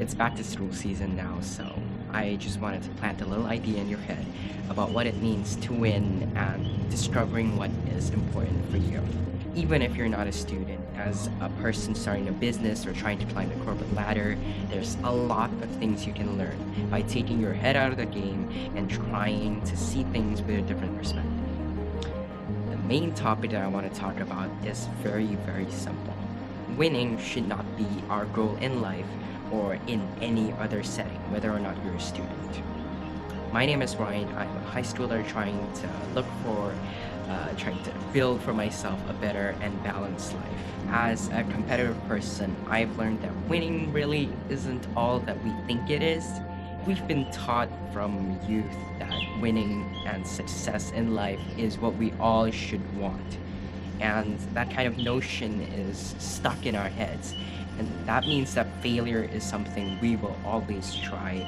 It's back to school season now, so I just wanted to plant a little idea in your head about what it means to win and discovering what is important for you. Even if you're not a student, as a person starting a business or trying to climb the corporate ladder, there's a lot of things you can learn by taking your head out of the game and trying to see things with a different perspective. The main topic that I want to talk about is very, very simple. Winning should not be our goal in life or in any other setting, whether or not you're a student. My name is Ryan. I'm a high schooler trying to build for myself a better and balanced life. As a competitive person, I've learned that winning really isn't all that we think it is. We've been taught from youth that winning and success in life is what we all should want. And that kind of notion is stuck in our heads. And that means that failure is something we will always try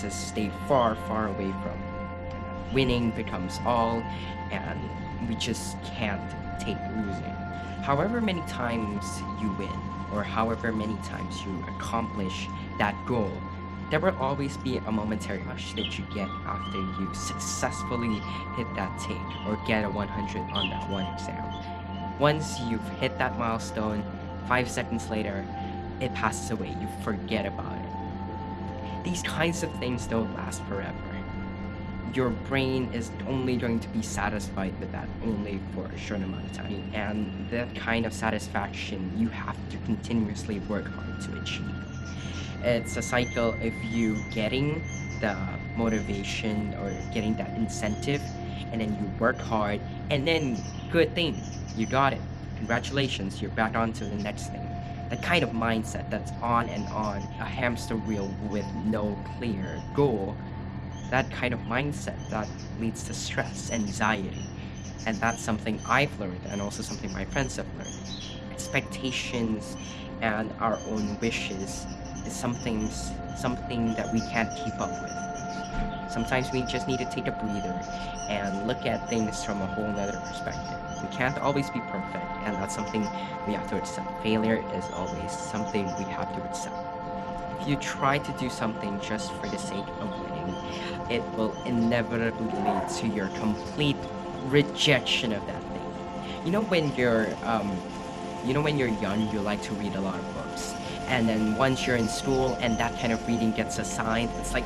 to stay far, far away from. Winning becomes all, and we just can't take losing. However many times you win, or however many times you accomplish that goal, there will always be a momentary rush that you get after you successfully hit that take or get a 100 on that one exam. Once you've hit that milestone, 5 seconds later, it passes away. You forget about it. These kinds of things don't last forever. Your brain is only going to be satisfied with that only for a short amount of time. And that kind of satisfaction you have to continuously work hard to achieve. It's a cycle of you getting the motivation or getting that incentive, and then you work hard, and then good thing, you got it. Congratulations, you're back on to the next thing. That kind of mindset that's on and on, a hamster wheel with no clear goal, that kind of mindset that leads to stress, anxiety. And that's something I've learned and also something my friends have learned. Expectations and our own wishes is something that we can't keep up with. Sometimes we just need to take a breather and look at things from a whole nother perspective. We can't always be perfect, and that's something we have to accept. Failure is always something we have to accept. If you try to do something just for the sake of winning, it will inevitably lead to your complete rejection of that thing. You know when you're young, you like to read a lot of books, and then once you're in school and that kind of reading gets assigned, it's like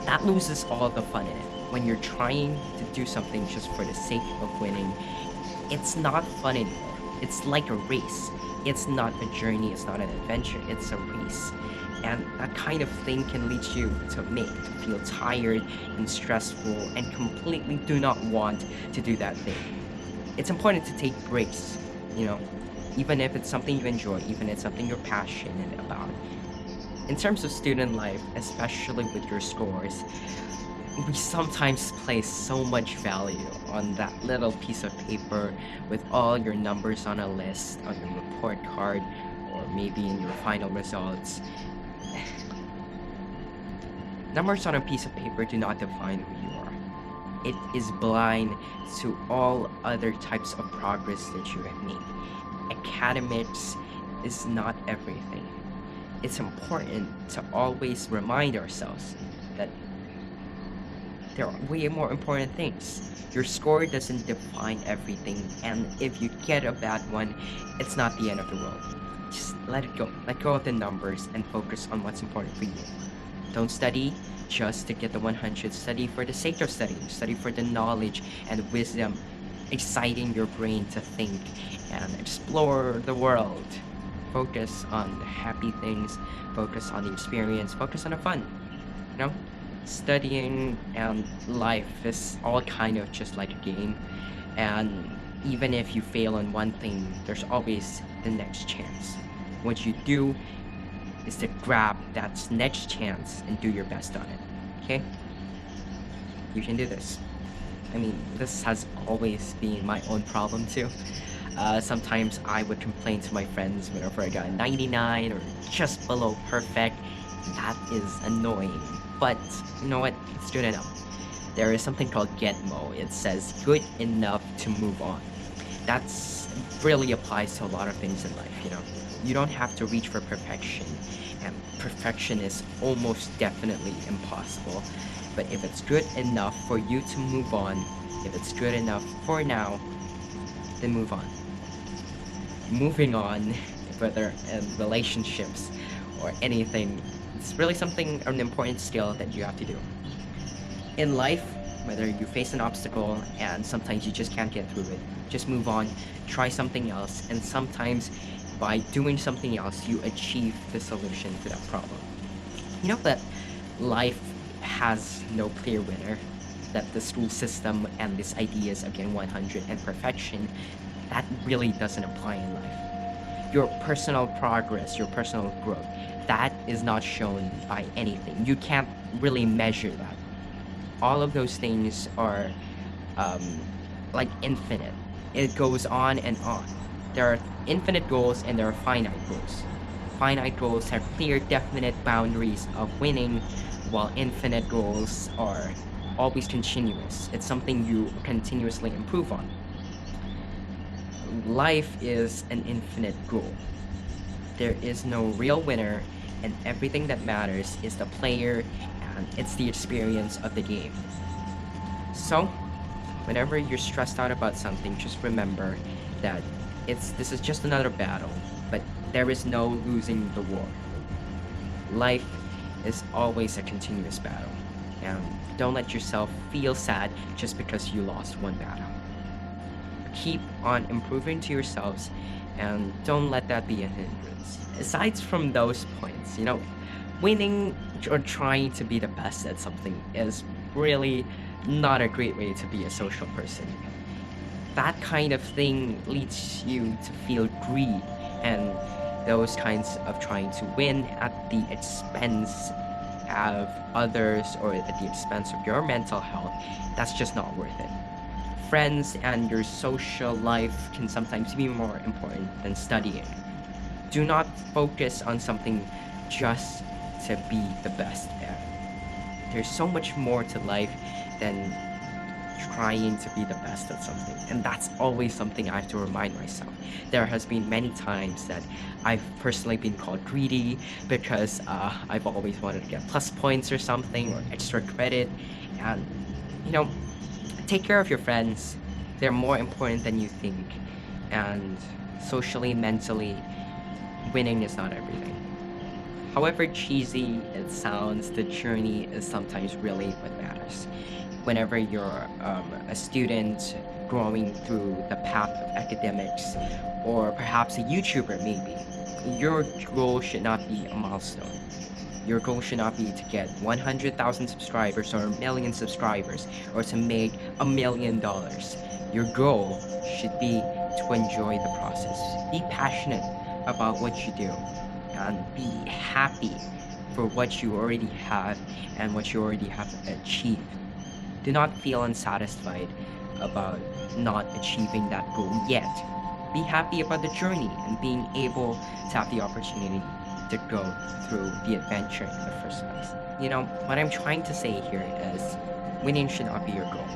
that loses all the fun in it. When you're trying to do something just for the sake of winning, it's not fun anymore. It's like a race. It's not a journey, it's not an adventure, it's a race. And that kind of thing can lead you to feel tired and stressful and completely do not want to do that thing. It's important to take breaks, you know, even if it's something you enjoy, even if it's something you're passionate about. In terms of student life, especially with your scores, we sometimes place so much value on that little piece of paper with all your numbers on a list, on your report card, or maybe in your final results. Numbers on a piece of paper do not define who you are. It is blind to all other types of progress that you have made. Academics is not everything. It's important to always remind ourselves that there are way more important things. Your score doesn't define everything, and if you get a bad one, it's not the end of the world. Just let it go. Let go of the numbers and focus on what's important for you. Don't study just to get the 100. Study for the sake of studying. Study for the knowledge and wisdom, exciting your brain to think and explore the world. Focus on the happy things. Focus on the experience. Focus on the fun. You know? Studying and life is all kind of just like a game, and even if you fail on one thing, there's always the next chance. What you do is to grab that next chance and do your best on it. Okay, you can do this. I mean, this has always been my own problem too. Sometimes I would complain to my friends whenever I got a 99 or just below perfect. That is annoying. But you know what? It's good enough. There is something called GETMO. It says good enough to move on. That's really applies to a lot of things in life, you know. You don't have to reach for perfection. and perfection is almost definitely impossible. But if it's good enough for you to move on, if it's good enough for now, then move on. Moving on, whether in relationships or anything, it's really something, an important skill that you have to do. In life, whether you face an obstacle and sometimes you just can't get through it, just move on, try something else, and sometimes by doing something else, you achieve the solution to that problem. You know that life has no clear winner, that the school system and these ideas of getting 100 and perfection, that really doesn't apply in life. Your personal progress, your personal growth, that is not shown by anything. You can't really measure that. All of those things are um, like infinite. It goes on and on. There are infinite goals and there are finite goals. Finite goals have clear, definite boundaries of winning, while infinite goals are always continuous. It's something you continuously improve on. Life is an infinite goal. There is no real winner, and everything that matters is the player and it's the experience of the game. So, whenever you're stressed out about something, just remember that this is just another battle, but there is no losing the war. Life is always a continuous battle, and don't let yourself feel sad just because you lost one battle. Keep on improving to yourselves, and don't let that be a hindrance. Aside from those points, winning or trying to be the best at something is really not a great way to be a social person. That kind of thing leads you to feel greed and those kinds of trying to win at the expense of others or at the expense of your mental health. That's just not worth it. Friends and your social life can sometimes be more important than studying. Do not focus on something just to be the best at. There's so much more to life than trying to be the best at something, and that's always something I have to remind myself. There has been many times that I've personally been called greedy because I've always wanted to get plus points or something or extra credit, and you know take care of your friends. They're more important than you think, and socially, mentally, winning is not everything. However cheesy it sounds, the journey is sometimes really what matters. Whenever you're a student growing through the path of academics, or perhaps a YouTuber maybe, your goal should not be a milestone. Your goal should not be to get 100,000 subscribers or a million subscribers or to make $1 million. Your goal should be to enjoy the process. Be passionate about what you do and be happy for what you already have and what you already have achieved. Do not feel unsatisfied about not achieving that goal yet. Be happy about the journey and being able to have the opportunity to go through the adventure in the first place. What I'm trying to say here is winning should not be your goal,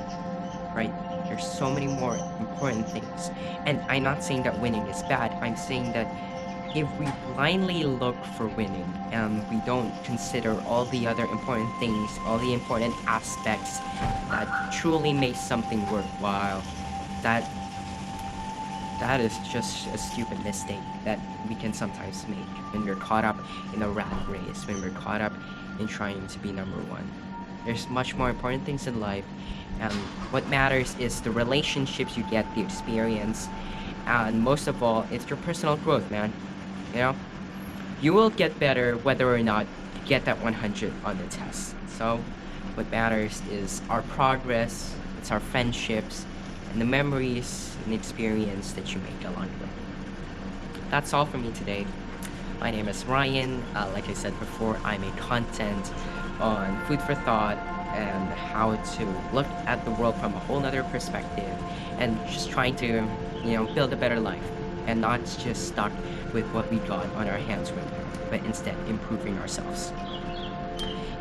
right? There's so many more important things. And I'm not saying that winning is bad. I'm saying that if we blindly look for winning and we don't consider all the other important things, all the important aspects that truly make something worthwhile, that is just a stupid mistake that we can sometimes make when we're caught up in a rat race, when we're caught up in trying to be number one. There's much more important things in life, and what matters is the relationships you get, the experience, and most of all, it's your personal growth, man. You will get better whether or not you get that 100 on the test. So what matters is our progress, it's our friendships, and the memories and experience that you make along the way. That's all for me today. My name is Ryan. Like I said before, I make content on food for thought and how to look at the world from a whole nother perspective and just trying to, build a better life and not just stuck with what we got on our hands right now, but instead improving ourselves.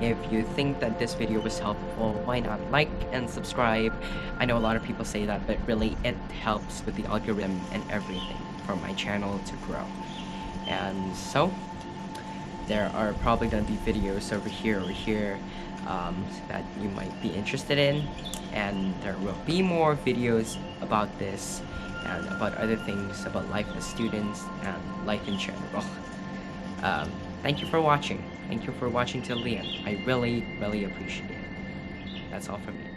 If you think that this video was helpful, why not like and subscribe? I know a lot of people say that, but really it helps with the algorithm and everything for my channel to grow. And so, there are probably going to be videos over here that you might be interested in. And there will be more videos about this and about other things about life as students and life in general. Thank you for watching. Thank you for watching till the end. I really, really appreciate it. That's all from me.